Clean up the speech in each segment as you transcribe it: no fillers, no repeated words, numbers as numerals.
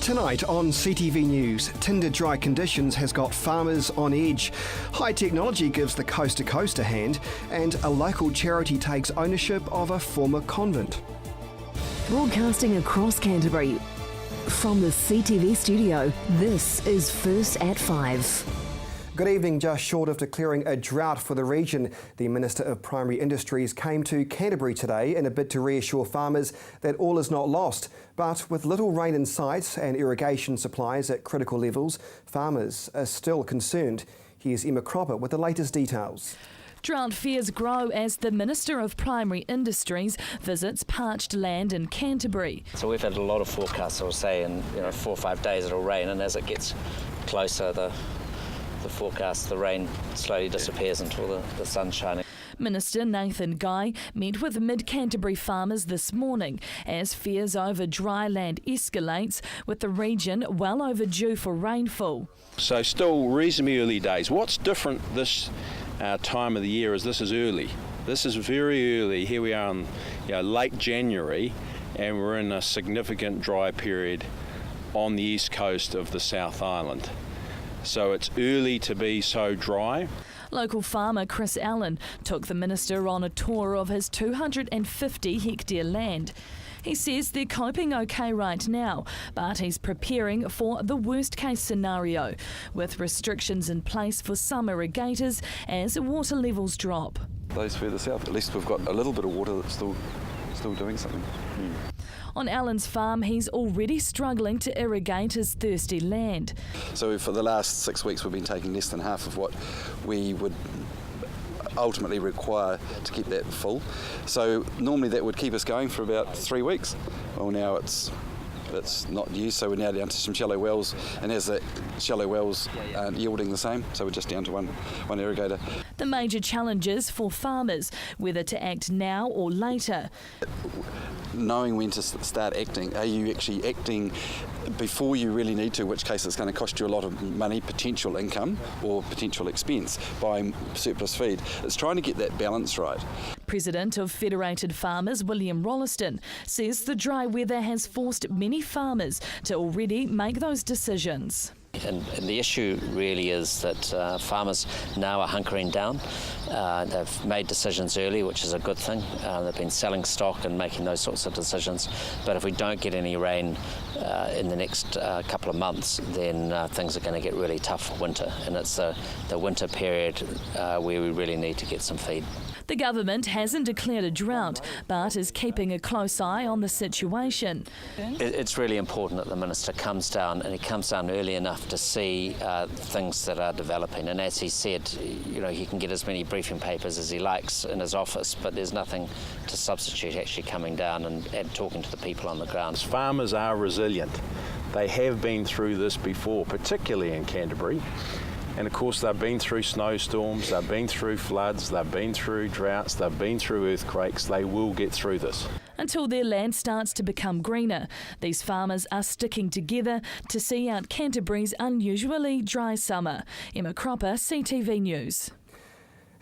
Tonight on CTV News, tinder dry conditions has got farmers on edge. High technology gives the coast to coast a hand, and a local charity takes ownership of a former convent. Broadcasting across Canterbury, from the CTV studio, this is First at 5. Good evening. Just short of declaring a drought for the region, the Minister of Primary Industries came to Canterbury today in a bid to reassure farmers that all is not lost. But with little rain in sight and irrigation supplies at critical levels, farmers are still concerned. Here's Emma Cropper with the latest details. Drought fears grow as the Minister of Primary Industries visits parched land in Canterbury. So we've had a lot of forecasts, I'll say, in 4 or 5 days it'll rain, and as it gets closer, the forecast, the rain slowly disappears until the sun's shining. Minister Nathan Guy met with mid-Canterbury farmers this morning as fears over dry land escalates, with the region well overdue for rainfall. So still reasonably early days. What's different this time of the year is this is early. This is very early. Here we are in late January, and we're in a significant dry period on the east coast of the South Island. So it's early to be so dry. Local farmer Chris Allen took the minister on a tour of his 250 hectare land. He says they're coping okay right now, but he's preparing for the worst case scenario, with restrictions in place for some irrigators as water levels drop. Those further south, at least we've got a little bit of water that's still doing something. On Allen's farm, he's already struggling to irrigate his thirsty land. So for the last 6 weeks, we've been taking less than half of what we would ultimately require to keep that full. So normally that would keep us going for about 3 weeks. Well, now it's not used, so we're now down to some shallow wells, and as the shallow wells aren't yielding the same, so we're just down to one irrigator. The major challenges for farmers, whether to act now or later. Knowing when to start acting. Are you actually acting before you really need to, in which case it's going to cost you a lot of money, potential income or potential expense, buying surplus feed. It's trying to get that balance right. President of Federated Farmers, William Rolleston, says the dry weather has forced many farmers to already make those decisions. And the issue really is that farmers now are hunkering down. They've made decisions early, which is a good thing. They've been selling stock and making those sorts of decisions. But if we don't get any rain in the next couple of months, then things are going to get really tough for winter. And it's the winter period where we really need to get some feed. The government hasn't declared a drought, but is keeping a close eye on the situation. It's really important that the minister comes down, and he comes down early enough to see things that are developing. And as he said, he can get as many briefing papers as he likes in his office, but there's nothing to substitute actually coming down and talking to the people on the ground. Farmers are resilient. They have been through this before, particularly in Canterbury. And of course they've been through snowstorms, they've been through floods, they've been through droughts, they've been through earthquakes. They will get through this. Until their land starts to become greener, these farmers are sticking together to see out Canterbury's unusually dry summer. Emma Cropper, CTV News.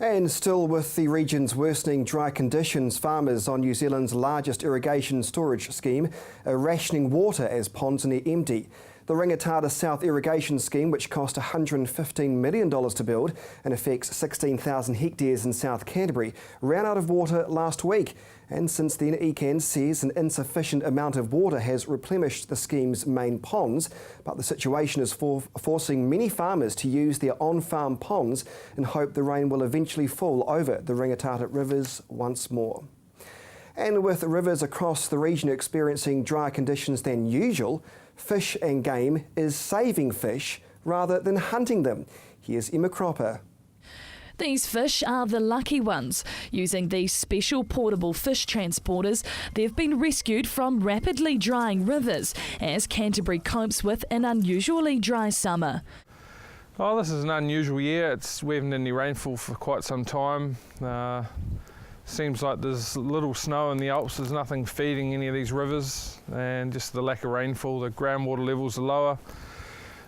And still with the region's worsening dry conditions, farmers on New Zealand's largest irrigation storage scheme are rationing water as ponds are empty. The Rangitata South Irrigation Scheme, which cost $115 million to build and affects 16,000 hectares in South Canterbury, ran out of water last week. And since then, ECAN says an insufficient amount of water has replenished the scheme's main ponds, but the situation is forcing many farmers to use their on-farm ponds in hope the rain will eventually fall over the Rangitata rivers once more. And with rivers across the region experiencing drier conditions than usual, Fish and Game is saving fish rather than hunting them. Here's Emma Cropper. These fish are the lucky ones. Using these special portable fish transporters, they've been rescued from rapidly drying rivers as Canterbury copes with an unusually dry summer. Oh, this is an unusual year. We haven't had any rainfall for quite some time. Seems like there's little snow in the Alps. There's nothing feeding any of these rivers, and just the lack of rainfall, the groundwater levels are lower.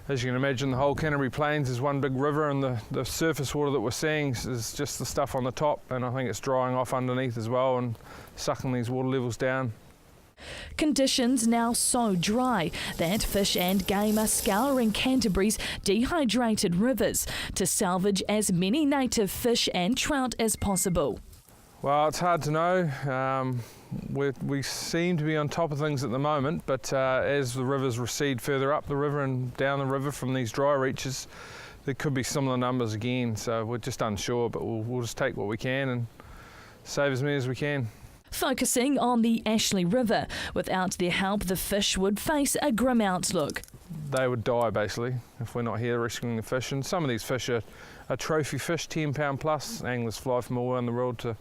As you can imagine, the whole Canterbury Plains is one big river, and the surface water that we're seeing is just the stuff on the top, and I think it's drying off underneath as well and sucking these water levels down. Conditions now so dry that fish and game are scouring Canterbury's dehydrated rivers to salvage as many native fish and trout as possible. Well, it's hard to know. We seem to be on top of things at the moment, but as the rivers recede further up the river and down the river from these dry reaches, there could be similar numbers again. So we're just unsure, but we'll just take what we can and save as many as we can. Focusing on the Ashley River, without their help the fish would face a grim outlook. They would die basically if we're not here rescuing the fish, and some of these fish are trophy fish, 10 pound plus. Anglers fly from all around the world to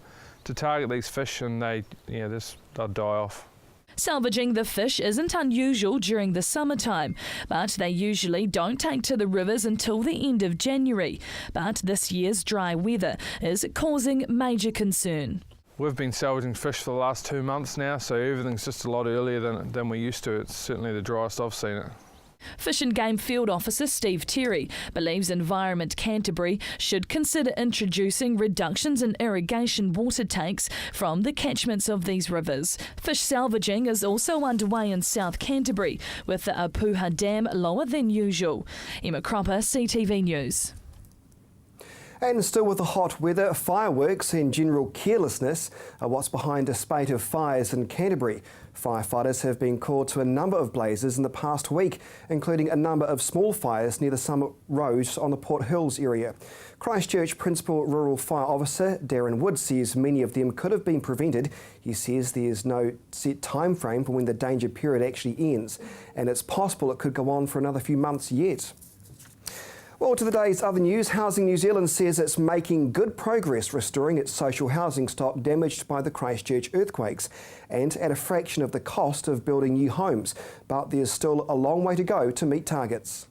target these fish, and they'll die off. Salvaging the fish isn't unusual during the summertime, but they usually don't take to the rivers until the end of January. But this year's dry weather is causing major concern. We've been salvaging fish for the last 2 months now, so everything's just a lot earlier than we used to. It's certainly the driest I've seen it. Fish and Game Field Officer Steve Terry believes Environment Canterbury should consider introducing reductions in irrigation water takes from the catchments of these rivers. Fish salvaging is also underway in South Canterbury, with the Apuha Dam lower than usual. Emma Cropper, CTV News. And still with the hot weather, fireworks and general carelessness are what's behind a spate of fires in Canterbury. Firefighters have been called to a number of blazes in the past week, including a number of small fires near the Summit Road on the Port Hills area. Christchurch Principal Rural Fire Officer Darren Wood says many of them could have been prevented. He says there's no set time frame for when the danger period actually ends, and it's possible it could go on for another few months yet. Well, to the day's other news, Housing New Zealand says it's making good progress restoring its social housing stock damaged by the Christchurch earthquakes, and at a fraction of the cost of building new homes. But there's still a long way to go to meet targets.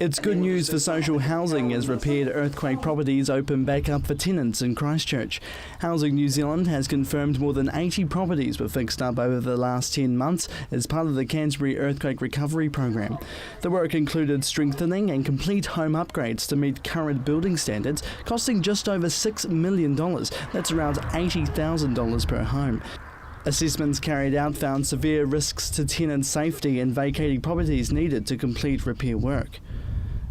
It's good news for social housing as repaired earthquake properties open back up for tenants in Christchurch. Housing New Zealand has confirmed more than 80 properties were fixed up over the last 10 months as part of the Canterbury Earthquake Recovery Programme. The work included strengthening and complete home upgrades to meet current building standards, costing just over $6 million. That's around $80,000 per home. Assessments carried out found severe risks to tenant safety and vacating properties needed to complete repair work.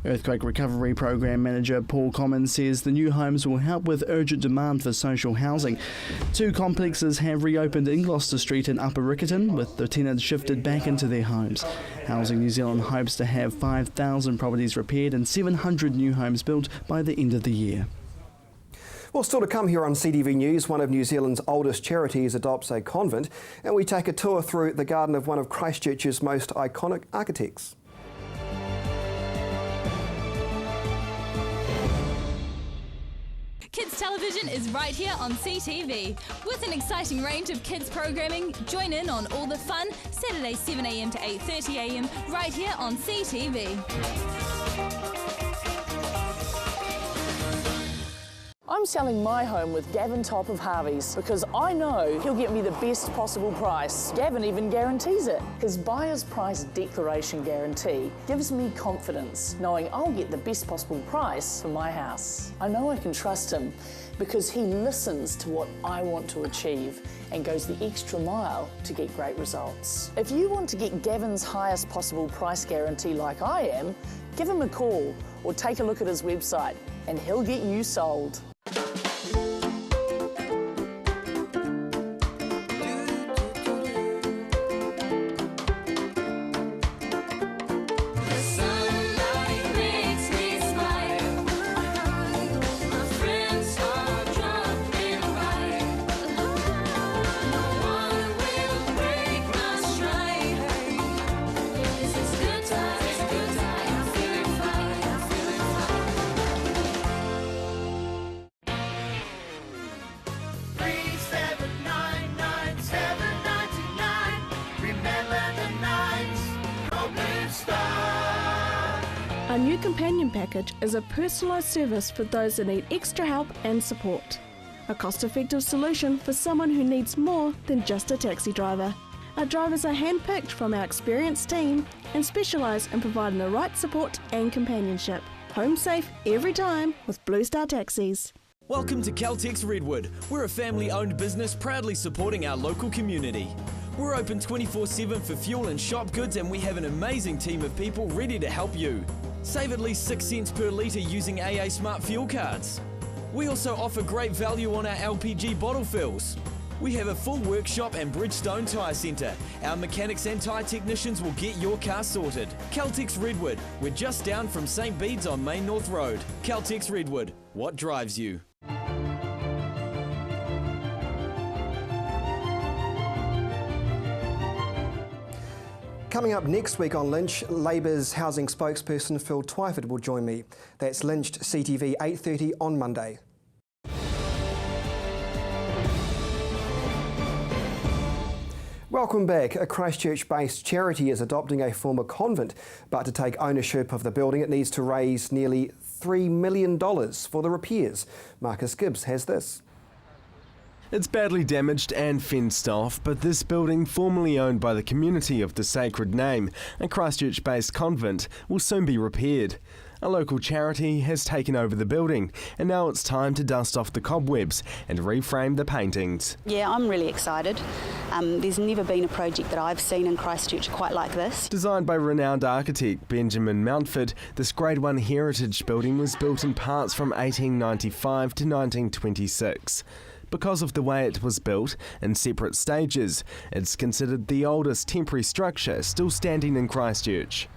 Earthquake Recovery Program Manager Paul Commons says the new homes will help with urgent demand for social housing. 2 complexes have reopened in Gloucester Street and Upper Riccarton, with the tenants shifted back into their homes. Housing New Zealand hopes to have 5,000 properties repaired and 700 new homes built by the end of the year. Well, still to come here on CTV News, one of New Zealand's oldest charities adopts a convent, and we take a tour through the garden of one of Christchurch's most iconic architects. Kids Television is right here on CTV. With an exciting range of kids programming, join in on all the fun, Saturday 7am to 8:30am, right here on CTV. I'm selling my home with Gavin Top of Harvey's because I know he'll get me the best possible price. Gavin even guarantees it. His buyer's price declaration guarantee gives me confidence knowing I'll get the best possible price for my house. I know I can trust him because he listens to what I want to achieve and goes the extra mile to get great results. If you want to get Gavin's highest possible price guarantee like I am, give him a call or take a look at his website and he'll get you sold. Our new companion package is a personalised service for those that need extra help and support. A cost-effective solution for someone who needs more than just a taxi driver. Our drivers are hand-picked from our experienced team and specialise in providing the right support and companionship. Home safe every time with Blue Star Taxis. Welcome to Caltex Redwood. We're a family-owned business proudly supporting our local community. We're open 24/7 for fuel and shop goods, and we have an amazing team of people ready to help you. Save at least 6 cents per litre using AA Smart Fuel cards. We also offer great value on our LPG bottle fills. We have a full workshop and Bridgestone Tyre Centre. Our mechanics and tyre technicians will get your car sorted. Caltex Redwood, we're just down from St Bede's on Main North Road. Caltex Redwood, what drives you? Coming up next week on Lynch, Labour's housing spokesperson Phil Twyford will join me. That's Lynched CTV 8:30 on Monday. Welcome back. A Christchurch-based charity is adopting a former convent, but to take ownership of the building it needs to raise nearly $3 million for the repairs. Marcus Gibbs has this. It's badly damaged and fenced off, but this building, formerly owned by the community of the Sacred Name, a Christchurch-based convent, will soon be repaired. A local charity has taken over the building, and now it's time to dust off the cobwebs and reframe the paintings. Yeah, I'm really excited. There's never been a project that I've seen in Christchurch quite like this. Designed by renowned architect Benjamin Mountford, this Grade 1 heritage building was built in parts from 1895 to 1926. Because of the way it was built in separate stages, it's considered the oldest temporary structure still standing in Christchurch.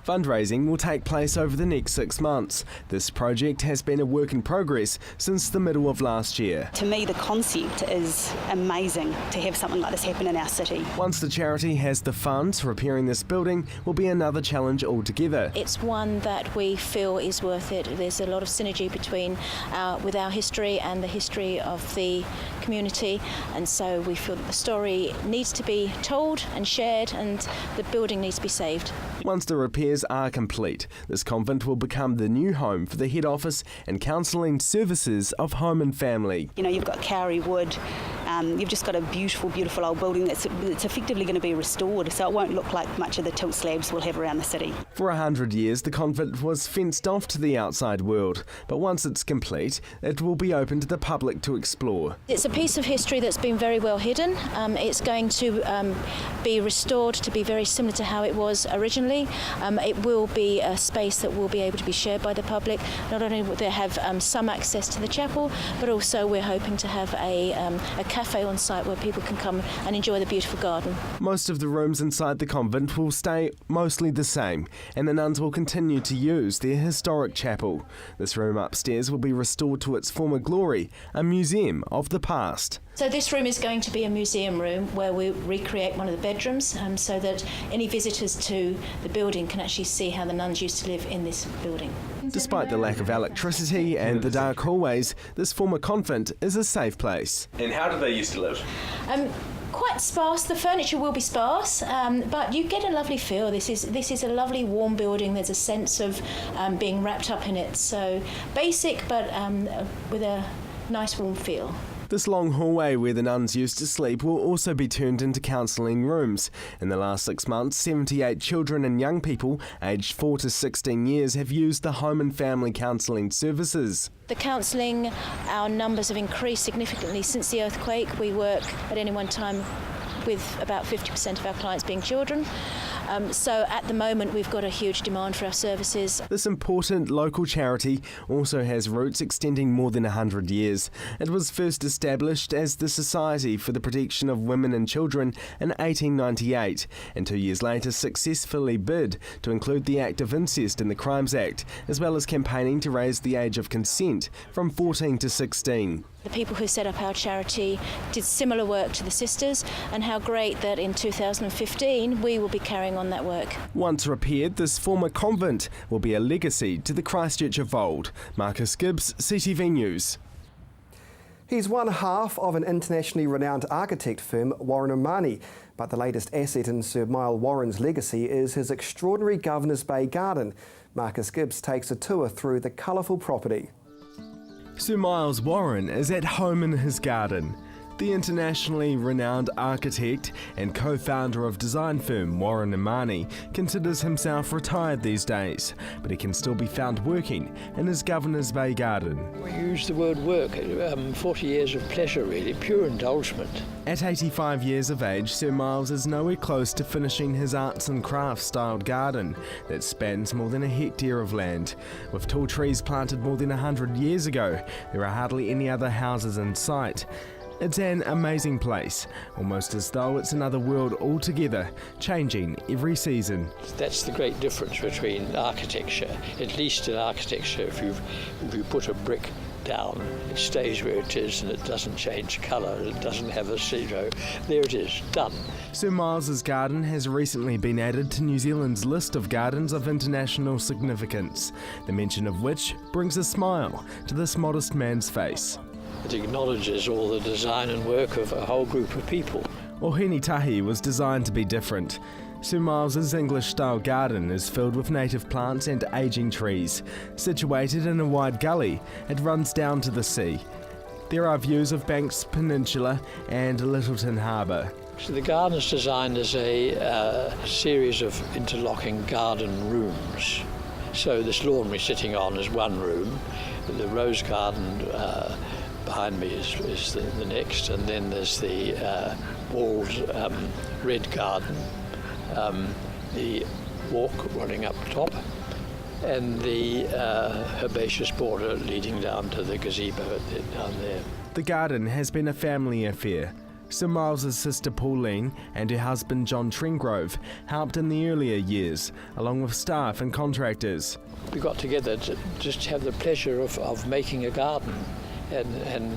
Fundraising will take place over the next 6 months. This project has been a work in progress since the middle of last year. To me, the concept is amazing to have something like this happen in our city. Once the charity has the funds, repairing this building will be another challenge altogether. It's one that we feel is worth it. There's a lot of synergy between with our history and the history of the community, and so we feel that the story needs to be told and shared, and the building needs to be saved. Once the repairs are complete, this convent will become the new home for the head office and counselling services of Home and Family. You know, you've got Kauri wood, you've just got a beautiful, beautiful old building that's effectively going to be restored, so it won't look like much of the tilt slabs we'll have around the city. For 100 years, the convent was fenced off to the outside world, but once it's complete, it will be open to the public to explore. It's a piece of history that's been very well hidden. It's going to be restored to be very similar to how it was originally. It will be a space that will be able to be shared by the public. Not only will they have some access to the chapel, but also we're hoping to have a cafe on site where people can come and enjoy the beautiful garden. Most of the rooms inside the convent will stay mostly the same, and the nuns will continue to use their historic chapel. This room upstairs will be restored to its former glory, a museum of the past. So this room is going to be a museum room where we recreate one of the bedrooms so that any visitors to the building can actually see how the nuns used to live in this building. Despite the lack of electricity and the dark hallways, this former convent is a safe place. And how did they used to live? Quite sparse. The furniture will be sparse, but you get a lovely feel. This is a lovely warm building. There's a sense of being wrapped up in it. So basic, but with a nice warm feel. This long hallway where the nuns used to sleep will also be turned into counselling rooms. In the last 6 months, 78 children and young people aged 4 to 16 years have used the Home and Family counselling services. The counselling, our numbers have increased significantly since the earthquake. We work at any one time with about 50% of our clients being children. So at the moment we've got a huge demand for our services. This important local charity also has roots extending more than 100 years. It was first established as the Society for the Protection of Women and Children in 1898, and 2 years later successfully bid to include the act of incest in the Crimes Act, as well as campaigning to raise the age of consent from 14 to 16. The people who set up our charity did similar work to the sisters, and how great that in 2015 we will be carrying on that work. Once repaired, this former convent will be a legacy to the Christchurch of old. Marcus Gibbs, CTV News. He's one half of an internationally renowned architect firm, Warren & Marnie, but the latest asset in Sir Miles Warren's legacy is his extraordinary Governor's Bay garden. Marcus Gibbs takes a tour through the colourful property. Sir Miles Warren is at home in his garden. The internationally renowned architect and co-founder of design firm Warren Imani considers himself retired these days, but he can still be found working in his Governor's Bay garden. We use the word work, 40 years of pleasure really, pure indulgement. At 85 years of age, Sir Miles is nowhere close to finishing his arts and crafts styled garden that spans more than a hectare of land. With tall trees planted more than 100 years ago, there are hardly any other houses in sight. It's an amazing place, almost as though it's another world altogether, changing every season. That's the great difference between architecture. At least in architecture, if you put a brick down, it stays where it is and it doesn't change colour, it doesn't have a zero. There it is, done. Sir Miles's garden has recently been added to New Zealand's list of gardens of international significance, the mention of which brings a smile to this modest man's face. It acknowledges all the design and work of a whole group of people. Ohenitahi was designed to be different. Sir Miles's English-style garden is filled with native plants and ageing trees. Situated in a wide gully, it runs down to the sea. There are views of Banks Peninsula and Littleton Harbour. So the garden is designed as a series of interlocking garden rooms. So this lawn we're sitting on is one room. The rose garden behind me is the next, and then there's the walled red garden, the walk running up top, and the herbaceous border leading down to the gazebo down there. The garden has been a family affair. Sir Miles's sister Pauline and her husband John Trengrove helped in the earlier years, along with staff and contractors. We got together to just have the pleasure of making a garden and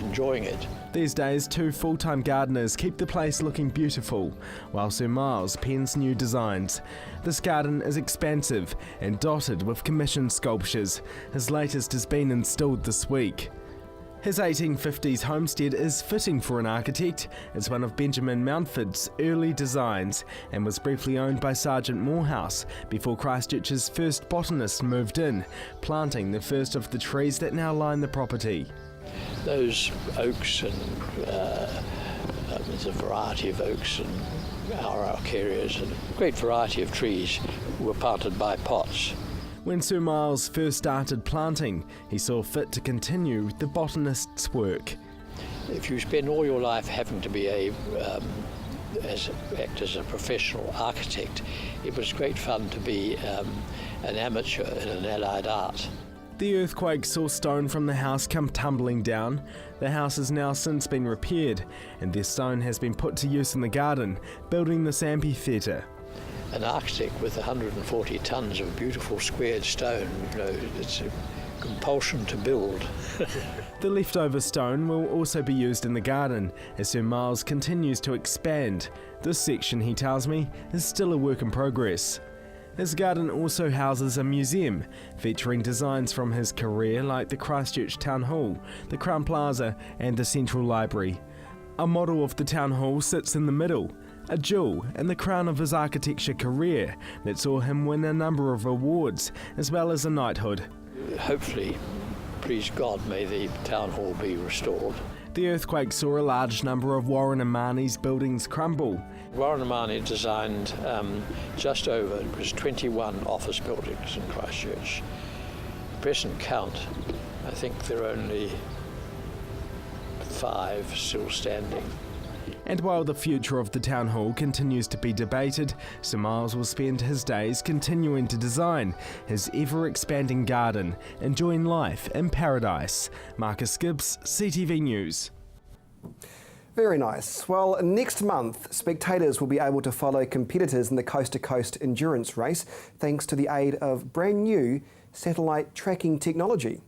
enjoying it. These days, 2 full-time gardeners keep the place looking beautiful, while Sir Miles pens new designs. This garden is expansive and dotted with commissioned sculptures. His latest has been installed this week. His 1850s homestead is fitting for an architect. It's one of Benjamin Mountford's early designs and was briefly owned by Sergeant Morehouse before Christchurch's first botanist moved in, planting the first of the trees that now line the property. Those oaks and there's a variety of oaks and araucarias and a great variety of trees were planted by pots. When Sir Miles first started planting, he saw fit to continue the botanist's work. If you spend all your life having to be act as a professional architect, it was great fun to be an amateur in an allied art. The earthquake saw stone from the house come tumbling down. The house has now since been repaired, and their stone has been put to use in the garden, building this amphitheatre. An architect with 140 tons of beautiful squared stone, it's a compulsion to build. The leftover stone will also be used in the garden as Sir Miles continues to expand. This section, he tells me, is still a work in progress. His garden also houses a museum featuring designs from his career like the Christchurch Town Hall, the Crown Plaza and the Central Library. A model of the Town Hall sits in the middle, a jewel in the crown of his architecture career that saw him win a number of awards as well as a knighthood. Hopefully, please God, may the Town Hall be restored. The earthquake saw a large number of Warren Imani's buildings crumble. Warren Imani designed just over, it was 21 office buildings in Christchurch. Present count, I think there are only 5 still standing. And while the future of the Town Hall continues to be debated, Sir Miles will spend his days continuing to design his ever-expanding garden, enjoying life in paradise. Marcus Gibbs, CTV News. Very nice. Well, next month, spectators will be able to follow competitors in the coast-to-coast endurance race thanks to the aid of brand new satellite tracking technology.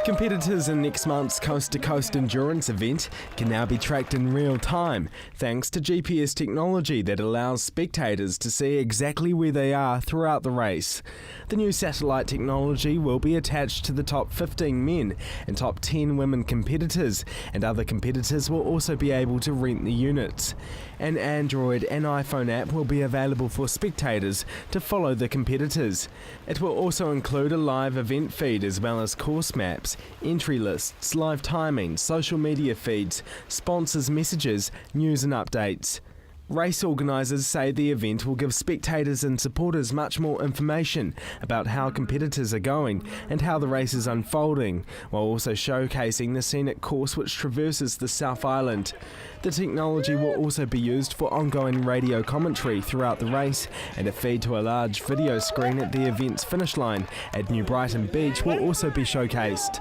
Competitors in next month's coast-to-coast endurance event can now be tracked in real time thanks to GPS technology that allows spectators to see exactly where they are throughout the race. The new satellite technology will be attached to the top 15 men and top 10 women competitors, and other competitors will also be able to rent the units. An Android and iPhone app will be available for spectators to follow the competitors. It will also include a live event feed as well as course maps videos, entry lists, live timing, social media feeds, sponsors' messages, news and updates. Race organisers say the event will give spectators and supporters much more information about how competitors are going and how the race is unfolding, while also showcasing the scenic course which traverses the South Island. The technology will also be used for ongoing radio commentary throughout the race, and a feed to a large video screen at the event's finish line at New Brighton Beach will also be showcased.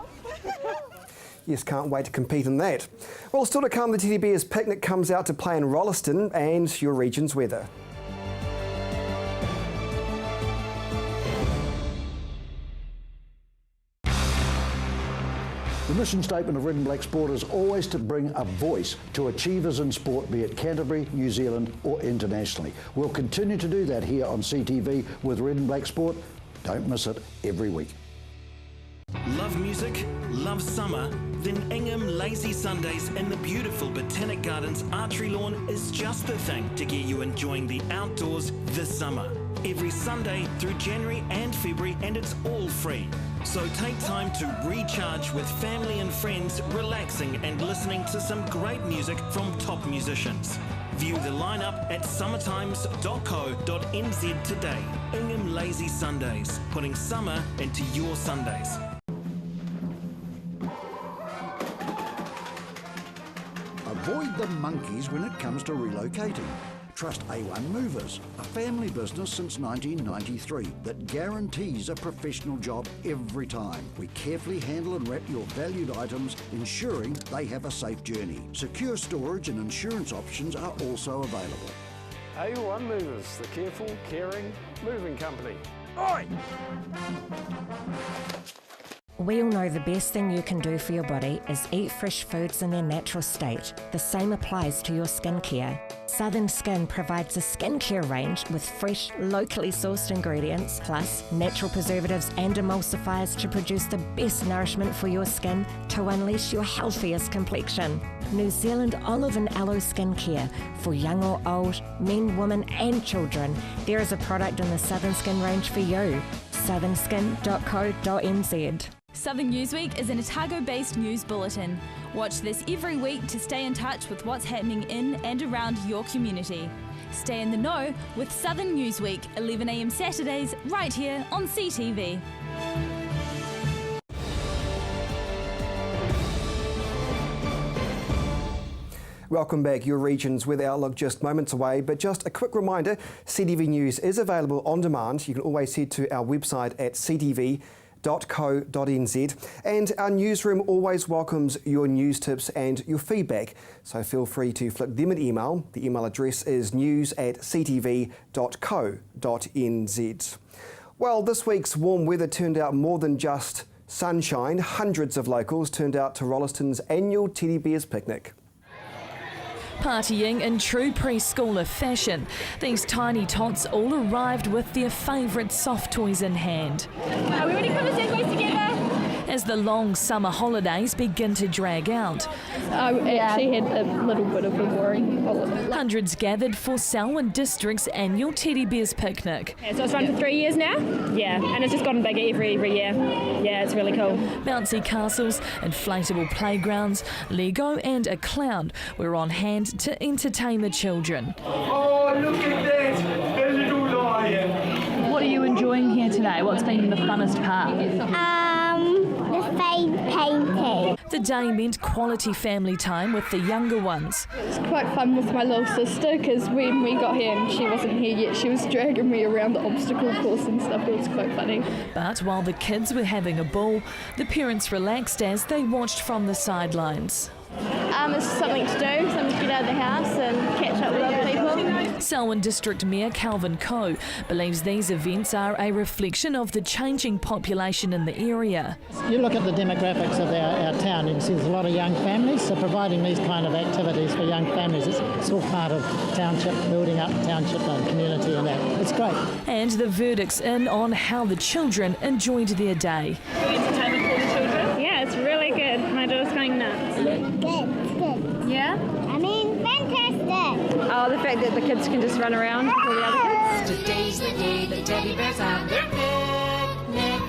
Yes, can't wait to compete in that. Well, still to come, the Teddy Bears picnic comes out to play in Rolleston and your region's weather. The mission statement of Red and Black Sport is always to bring a voice to achievers in sport, be it Canterbury, New Zealand or internationally. We'll continue to do that here on CTV with Red and Black Sport. Don't miss it every week. Love music? Love summer? Then Ingham Lazy Sundays in the beautiful Botanic Gardens archery lawn is just the thing to get you enjoying the outdoors this summer. Every Sunday through January and February, and it's all free. So take time to recharge with family and friends, relaxing and listening to some great music from top musicians. View the lineup at summertimes.co.nz today. Ingham Lazy Sundays, putting summer into your Sundays. Avoid the monkeys when it comes to relocating. Trust A1 Movers, a family business since 1993 that guarantees a professional job every time. We carefully handle and wrap your valued items, ensuring they have a safe journey. Secure storage and insurance options are also available. A1 Movers, the careful, caring moving company. Oi! We all know the best thing you can do for your body is eat fresh foods in their natural state. The same applies to your skincare. Southern Skin provides a skincare range with fresh, locally sourced ingredients, plus natural preservatives and emulsifiers to produce the best nourishment for your skin to unleash your healthiest complexion. New Zealand olive and aloe skincare for young or old, men, women and children. There is a product in the Southern Skin range for you. southernskin.co.nz. Southern Newsweek is an Otago-based news bulletin. Watch this every week to stay in touch with what's happening in and around your community. Stay in the know with Southern Newsweek, 11 a.m. Saturdays, right here on CTV. Welcome back. Your region's weather outlook just moments away, but just a quick reminder, CTV News is available on demand. You can always head to our website at ctv.co.nz, and our newsroom always welcomes your news tips and your feedback, so feel free to flick them an email. The email address is news@ctv.co.nz. Well, this week's warm weather turned out more than just sunshine. Hundreds of locals turned out to Rolleston's annual Teddy Bears picnic. Partying in true preschooler fashion, these tiny tots all arrived with their favourite soft toys in hand. Are we ready for the segways together? As the long summer holidays begin to drag out, I actually had a little bit of a boring holiday. Hundreds gathered for Selwyn District's annual Teddy Bears picnic. Yeah, so it's run for 3 years now? Yeah, and it's just gotten bigger every year. Yeah, it's really cool. Bouncy castles, inflatable playgrounds, Lego and a clown were on hand to entertain the children. Oh, look at that! A little lion! What are you enjoying here today? What's been the funnest part? The face painting. The day meant quality family time with the younger ones. It was quite fun with my little sister because when we got here and she wasn't here yet, she was dragging me around the obstacle course and stuff. It was quite funny. But while the kids were having a ball, the parents relaxed as they watched from the sidelines. It's something to do, something to get out of the house and catch up with other people. Selwyn District Mayor Calvin Coe believes these events are a reflection of the changing population in the area. You look at the demographics of our town, you can see there's a lot of young families, so providing these kind of activities for young families, it's all part of township, building up township and community and that. It's great. And the verdict's in on how the children enjoyed their day. Entertainment for the children? Yeah, it's really good. My daughter's going nuts. Good. Yeah? I mean, fantastic. Oh, the fact that the kids can just run around with all the other kids. Today's the day the teddy bears have their picnic.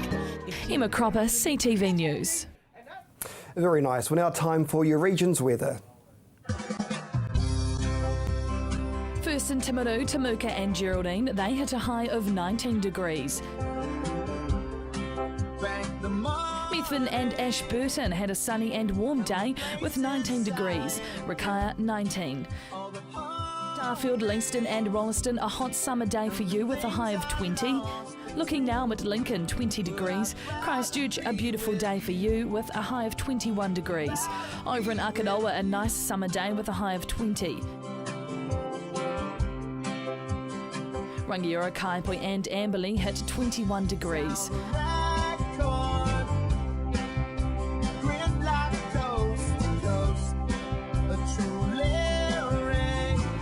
Emma Cropper, CTV News. Very nice. Well, now time for your region's weather. First in Timaru, Temuka and Geraldine, they hit a high of 19 degrees. Methven and Ashburton had a sunny and warm day with 19 degrees. Rakaia 19. Darfield, Leeston and Rolleston, a hot summer day for you with a high of 20. Looking now at Lincoln, 20 degrees. Christchurch, a beautiful day for you with a high of 21 degrees. Over in Akaroa, a nice summer day with a high of 20. Rangiora, Kaipoi and Amberley hit 21 degrees.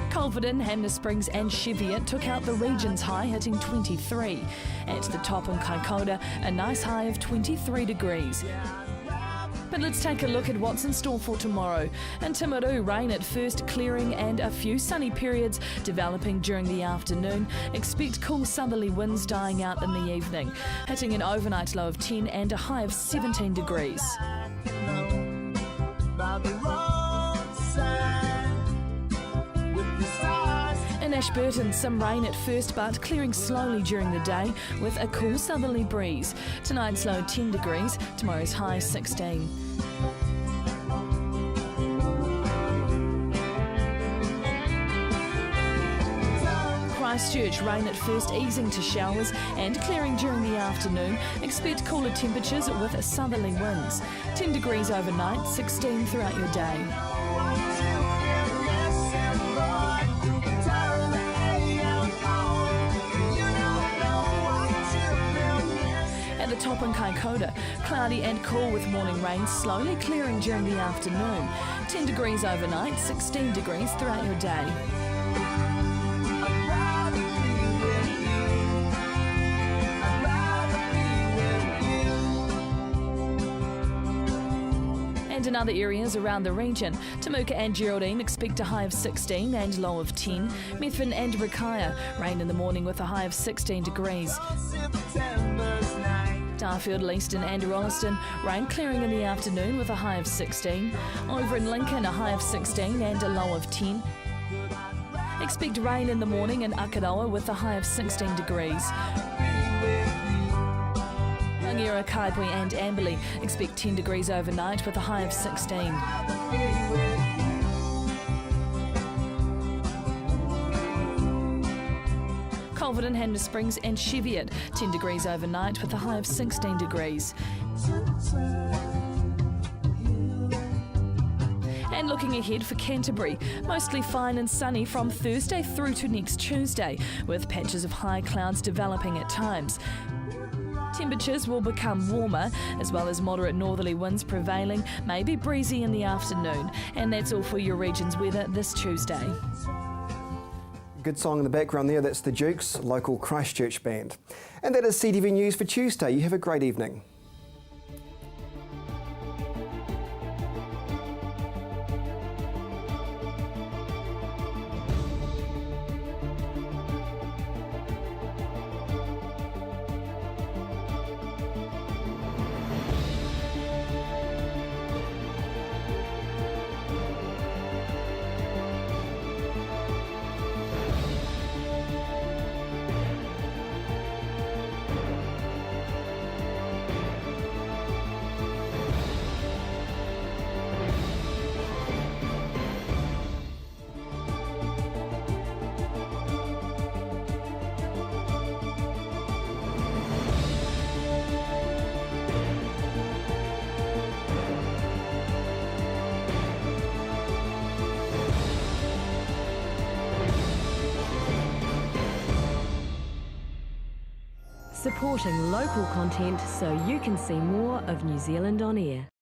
Culverden, Hanmer Springs and Cheviot took out the region's high, hitting 23. At the top in Kaikoura, a nice high of 23 degrees. But let's take a look at what's in store for tomorrow. In Timaru, rain at first, clearing and a few sunny periods developing during the afternoon. Expect cool southerly winds dying out in the evening, hitting an overnight low of 10 and a high of 17 degrees. In Ashburton, some rain at first but clearing slowly during the day with a cool southerly breeze. Tonight's low 10 degrees, tomorrow's high 16. Christchurch, rain at first easing to showers and clearing during the afternoon. Expect cooler temperatures with southerly winds. 10 degrees overnight, 16 throughout your day. At the top in Kaikoura, cloudy and cool with morning rain slowly clearing during the afternoon. 10 degrees overnight, 16 degrees throughout your day. And in other areas around the region, Temuka and Geraldine expect a high of 16 and low of 10. Methven and Rakaia, rain in the morning with a high of 16 degrees. Darfield, Leeston and Rolleston, rain clearing in the afternoon with a high of 16. Over in Lincoln, a high of 16 and a low of 10. Expect rain in the morning in Akaroa with a high of 16 degrees. Rangiora, Kaipoi and Amberley expect 10 degrees overnight with a high of 16. Culverden, Hanmer Springs and Cheviot, 10 degrees overnight with a high of 16 degrees. And looking ahead for Canterbury, mostly fine and sunny from Thursday through to next Tuesday, with patches of high clouds developing at times. Temperatures will become warmer, as well as moderate northerly winds prevailing, maybe breezy in the afternoon. And that's all for your region's weather this Tuesday. Good song in the background there, that's the Dukes, local Christchurch band. And that is CTV News for Tuesday. You have a great evening. Supporting local content so you can see more of New Zealand on air.